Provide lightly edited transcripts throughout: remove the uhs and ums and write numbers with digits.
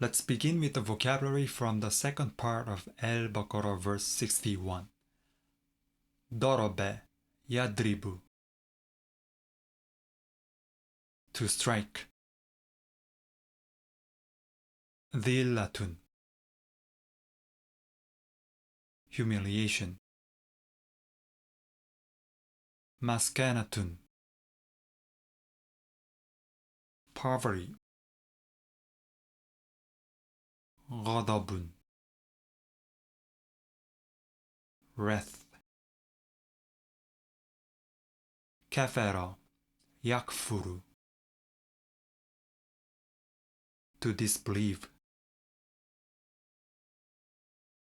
Let's begin with the vocabulary from the second part of Al-Baqarah verse 61. ضرب يضرب, to strike. ذلة, humiliation. مسكنة, poverty. غضب, wrath. كفر يكفر, to disbelieve.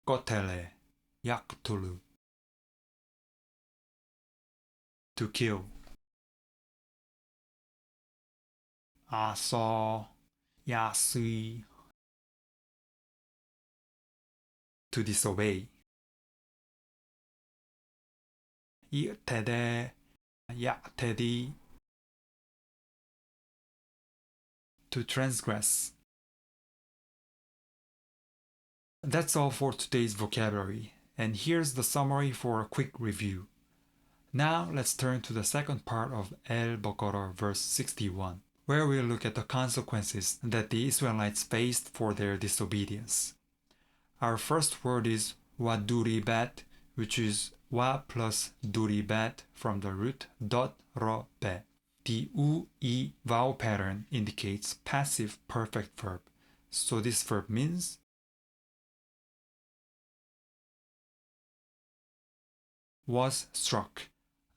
قتل يقتل, to kill. عصى يعصي, to disobey. اعتدى يعتدي, to transgress. That's all for today's vocabulary, and here's the summary for a quick review. Now let's turn to the second part of Al-Baqarah verse 61, where we'll look at the consequences that the Israelites faced for their disobedience. Our first word is waduribat, which is wa plus duribat from the root dot ro be. The u-e vowel pattern indicates passive perfect verb. So this verb means was struck.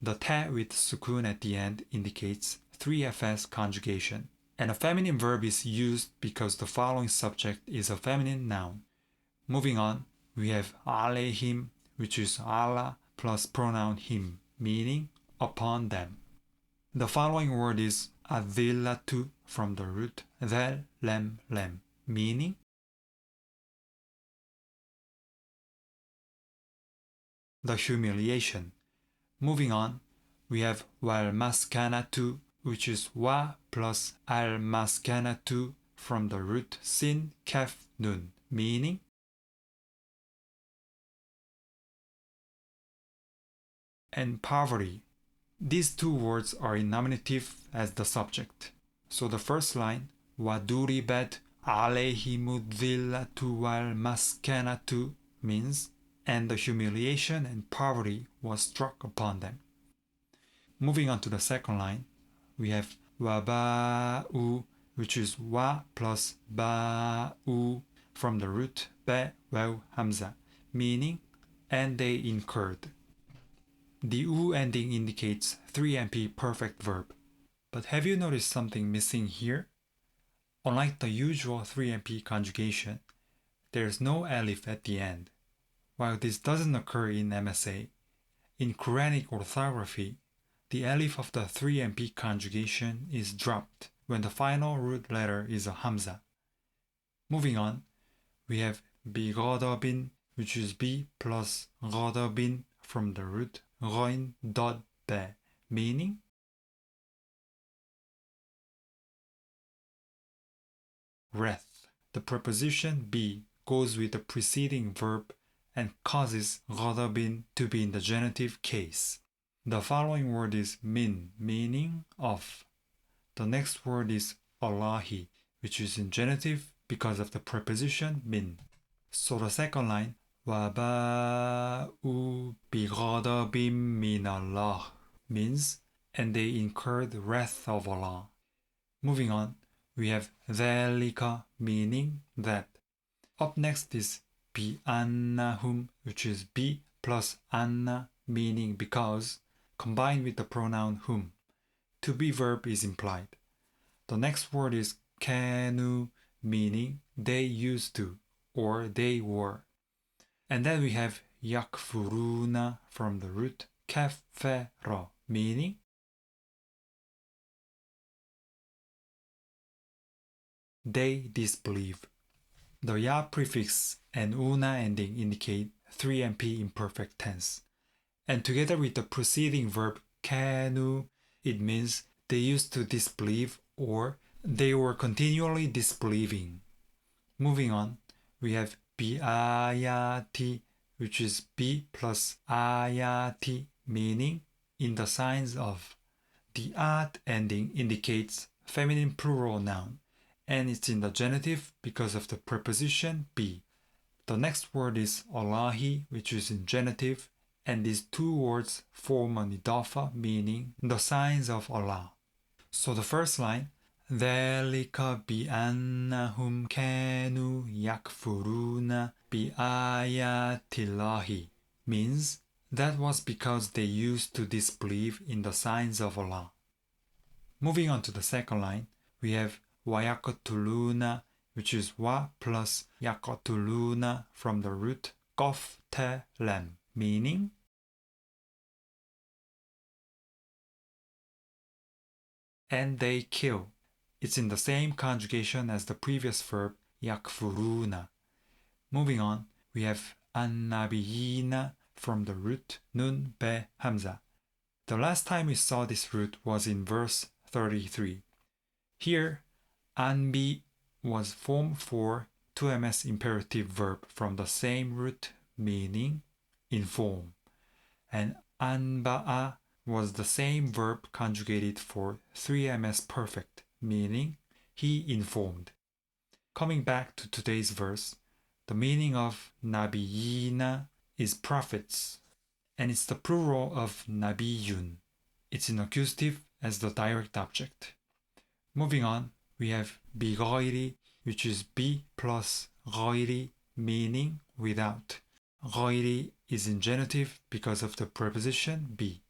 The ta with sukun at the end indicates 3fs conjugation. And a feminine verb is used because the following subject is a feminine noun. Moving on, we have alayhim, which is Allah plus pronoun him, meaning upon them. The following word is adillatu from the root dhal lam lam, meaning the humiliation. Moving on, we have wal maskanatu, which is wa plus al maskanatu from the root sin kaf nun, meaning and poverty. These two words are in nominative as the subject. So the first line, وَدُرِبَتْ عَلَيْهِمُ الذِّلَّةُ وَالْمَسْكَنَةُ means, and the humiliation and poverty was struck upon them. Moving on to the second line, we have وَبَاءُ, which is wa plus ba'u from the root ba waw hamza, meaning and they incurred. The u ending indicates 3MP perfect verb. But have you noticed something missing here? Unlike the usual 3MP conjugation, there's no alif at the end. While this doesn't occur in MSA, in Quranic orthography, the alif of the 3MP conjugation is dropped when the final root letter is a hamza. Moving on, we have bighadabin, which is b plus ghadabin from the root ghain dot be, meaning wrath. The preposition be goes with the preceding verb and causes ghadabin to be in the genitive case. The following word is min, meaning of. The next word is Allahi, which is in genitive because of the preposition min. So the second line, وَبَاءُوا بِغَضَبٍ مِّنَ اللَّهِ means, and they incurred the wrath of Allah. Moving on, we have ذَلِكَ meaning that. Up next is بِأَنَّهُمْ, which is be plus anna meaning because, combined with the pronoun whom. To be verb is implied. The next word is كَانُوا meaning they used to or they were. And then we have yakfuruna from the root kafara, meaning they disbelieve. The ya prefix and una ending indicate 3MP imperfect tense. And together with the preceding verb kanu, it means they used to disbelieve or they were continually disbelieving. Moving on, we have biayati, which is b plus ayati, meaning in the signs of. The at ending indicates feminine plural noun, and it's in the genitive because of the preposition be. The next word is Allahi, which is in genitive, and these two words form an idafa, meaning the signs of Allah. So the first line, ذَلِكَ بِأَنَّهُمْ كَانُوا يَكْفُرُونَ بِآيَاتِ اللَّهِ, means that was because they used to disbelieve in the signs of Allah. Moving on to the second line, we have وَيَقْتُلُونَ, which is wa plus yaqtuluna from the root qaf te lam, meaning and they kill. It's in the same conjugation as the previous verb yakfuruna. Moving on, we have an-nabiyina from the root nun be hamza. The last time we saw this root was in verse 33. Here, anbi was formed for 2ms imperative verb from the same root, meaning inform, and anba'a was the same verb conjugated for 3ms perfect, meaning he informed. Coming back to today's verse, the meaning of nabiyina is prophets, and it's the plural of nabiyun. It's in accusative as the direct object. Moving on, we have bighayri, which is bi plus ghayri, meaning without. Ghayri is in genitive because of the preposition bi.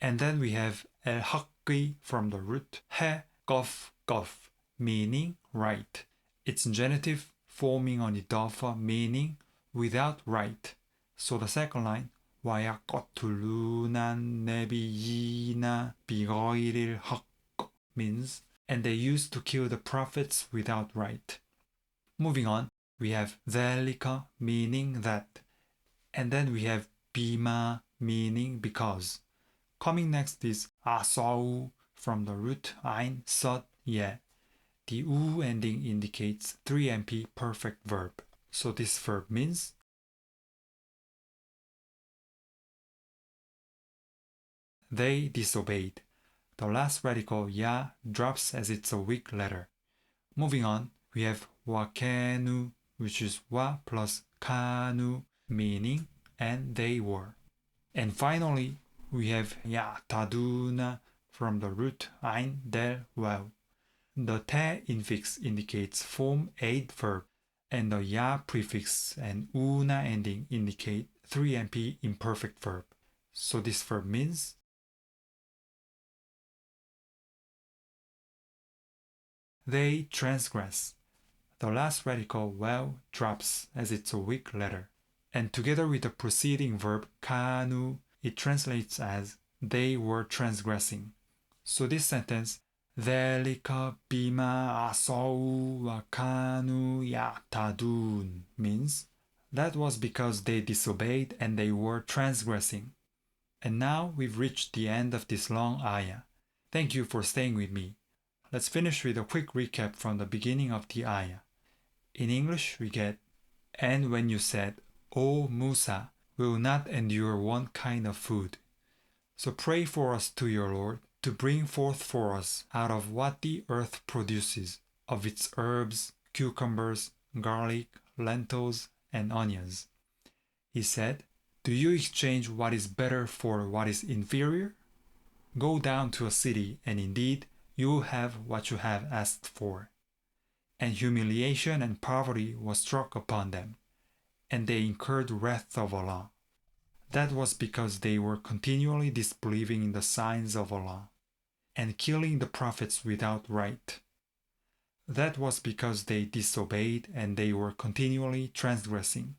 And then we have al-haqqi from the root he qaf qaf, meaning right. It's in genitive forming an idafa, meaning without right. So the second line, وَيَقْتُلُونَ النَّبِيِّينَ بِغَيْرِ الْحَقِّ, means and they used to kill the prophets without right. Moving on, we have ذَلِكَ, meaning that, and then we have bima, meaning because. Coming next is asau from the root ain sad ya. The u ending indicates 3MP perfect verb. So this verb means they disobeyed. The last radical ya drops as it's a weak letter. Moving on, we have wakanu, which is wa plus kanu, meaning and they were. And finally, we have ya'taduna from the root ain del waw. The te infix indicates form 8 verb, and the ya prefix and una ending indicate 3MP imperfect verb. So this verb means they transgress. The last radical waw drops as it's a weak letter. And together with the preceding verb kanu, it translates as they were transgressing. So this sentence, ذَلِكَ بِمَا عَصَوْا وَكَانُوا يَعْتَدُونَ, means that was because they disobeyed and they were transgressing. And now we've reached the end of this long ayah. Thank you for staying with me. Let's finish with a quick recap from the beginning of the ayah. In English, we get, and when you said, O Musa, we will not endure one kind of food. So pray for us to your Lord to bring forth for us out of what the earth produces, of its herbs, cucumbers, garlic, lentils, and onions. He said, do you exchange what is better for what is inferior? Go down to a city, and indeed, you will have what you have asked for. And humiliation and poverty was struck upon them, and they incurred wrath of Allah. That was because they were continually disbelieving in the signs of Allah, and killing the prophets without right. That was because they disobeyed and they were continually transgressing.